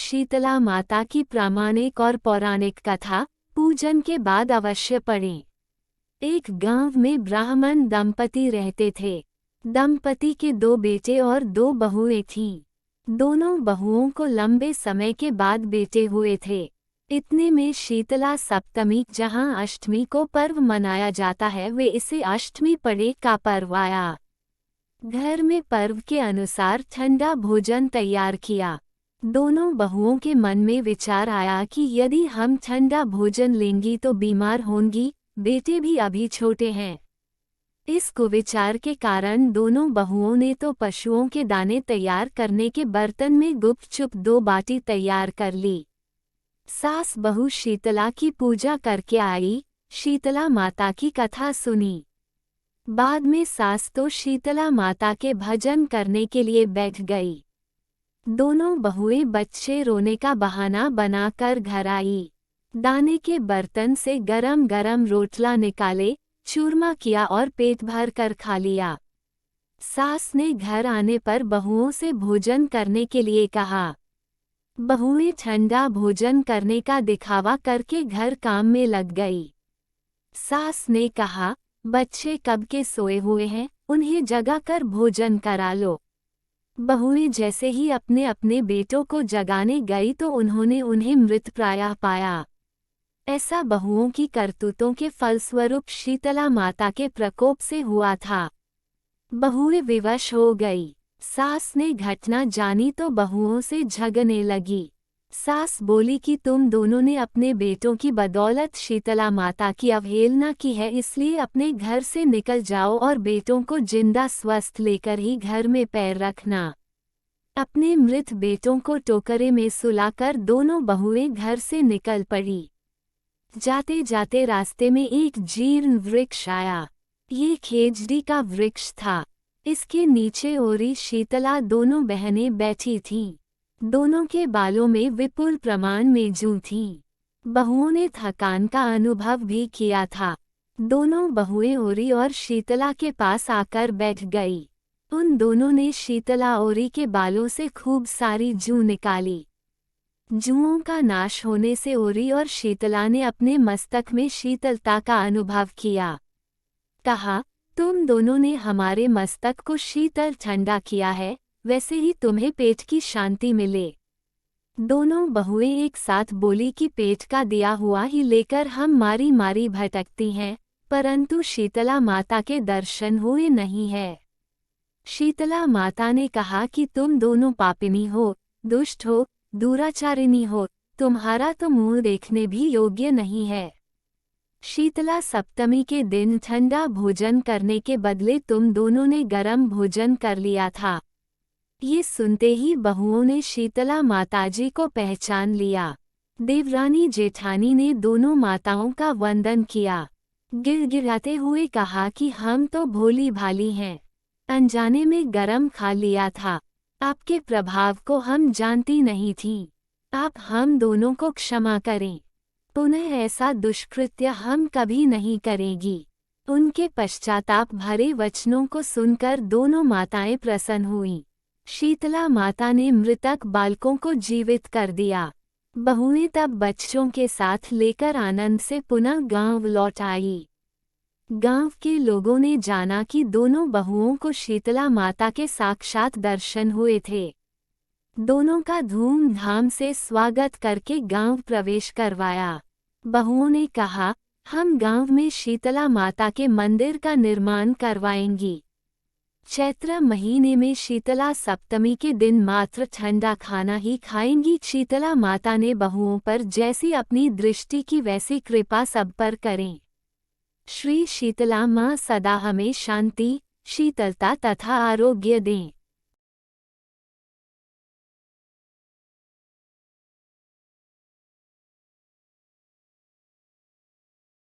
शीतला माता की प्रामाणिक और पौराणिक कथा पूजन के बाद अवश्य पढ़ें। एक गांव में ब्राह्मण दंपति रहते थे। दंपति के 2 बेटे और 2 बहुएं थीं। दोनों बहुओं को लंबे समय के बाद बेटे हुए थे। इतने में शीतला सप्तमी, जहां अष्टमी को पर्व मनाया जाता है, वे इसे अष्टमी पड़े का पर्व आया। घर में पर्व के अनुसार ठंडा भोजन तैयार किया। दोनों बहुओं के मन में विचार आया कि यदि हम ठंडा भोजन लेंगी तो बीमार होंगी, बेटे भी अभी छोटे हैं। इस कुविचार के कारण दोनों बहुओं ने तो पशुओं के दाने तैयार करने के बर्तन में गुपचुप 2 बाटी तैयार कर ली। सास बहू शीतला की पूजा करके आई, शीतला माता की कथा सुनी। बाद में सास तो शीतला माता के भजन करने के लिए बैठ गई। दोनों बहुएं बच्चे रोने का बहाना बनाकर घर आई। दाने के बर्तन से गरम गरम रोटला निकाले, चूरमा किया और पेट भर कर खा लिया। सास ने घर आने पर बहुओं से भोजन करने के लिए कहा। बहुएं ठंडा भोजन करने का दिखावा करके घर काम में लग गई। सास ने कहा, बच्चे कब के सोए हुए हैं, उन्हें जगाकर भोजन करा लो। बहुएं जैसे ही अपने अपने बेटों को जगाने गई तो उन्होंने उन्हें मृतप्राय पाया। ऐसा बहुओं की करतूतों के फलस्वरूप शीतला माता के प्रकोप से हुआ था। बहुएं विवश हो गई। सास ने घटना जानी तो बहुओं से झगड़ने लगी। सास बोली कि तुम दोनों ने अपने बेटों की बदौलत शीतला माता की अवहेलना की है, इसलिए अपने घर से निकल जाओ और बेटों को जिंदा स्वस्थ लेकर ही घर में पैर रखना। अपने मृत बेटों को टोकरे में सुलाकर दोनों बहुएं घर से निकल पड़ी। जाते जाते रास्ते में एक जीर्ण वृक्ष आया। ये खेजड़ी का वृक्ष था। इसके नीचे ओरी शीतला दोनों बहनें बैठी थीं। दोनों के बालों में विपुल प्रमाण में जूं थीं। बहुओं ने थकान का अनुभव भी किया था। दोनों बहुएं ओरी और शीतला के पास आकर बैठ गई। उन दोनों ने शीतला ओरी के बालों से खूब सारी जूं निकाली। जुओं का नाश होने से ओरी और शीतला ने अपने मस्तक में शीतलता का अनुभव किया। कहा, तुम दोनों ने हमारे मस्तक को शीतल ठंडा किया है, वैसे ही तुम्हें पेट की शांति मिले। दोनों बहुएं एक साथ बोली कि पेट का दिया हुआ ही लेकर हम मारी मारी भटकती हैं, परंतु शीतला माता के दर्शन हुए नहीं है। शीतला माता ने कहा कि तुम दोनों पापिनी हो, दुष्ट हो, दुराचारिणी हो, तुम्हारा तो मुंह देखने भी योग्य नहीं है। शीतला सप्तमी के दिन ठंडा भोजन करने के बदले तुम दोनों ने गरम भोजन कर लिया था। ये सुनते ही बहुओं ने शीतला माताजी को पहचान लिया। देवरानी जेठानी ने दोनों माताओं का वंदन किया। गिड़गिड़ाते हुए कहा कि हम तो भोली भाली हैं, अनजाने में गरम खा लिया था। आपके प्रभाव को हम जानती नहीं थीं। आप हम दोनों को क्षमा करें। पुनः ऐसा दुष्कृत्य हम कभी नहीं करेंगी। उनके पश्चाताप भरे वचनों को सुनकर दोनों माताएं प्रसन्न हुईं। शीतला माता ने मृतक बालकों को जीवित कर दिया। बहुएं तब बच्चों के साथ लेकर आनंद से पुनः गांव लौट आई। गांव के लोगों ने जाना कि दोनों बहुओं को शीतला माता के साक्षात दर्शन हुए थे। दोनों का धूमधाम से स्वागत करके गांव प्रवेश करवाया। बहुओं ने कहा, हम गांव में शीतला माता के मंदिर का निर्माण करवाएंगी। चैत्र महीने में शीतला सप्तमी के दिन मात्र ठंडा खाना ही खाएंगी। शीतला माता ने बहुओं पर जैसी अपनी दृष्टि की वैसी कृपा सब पर करें। श्री शीतला माँ सदा हमें शांति, शीतलता तथा आरोग्य दें।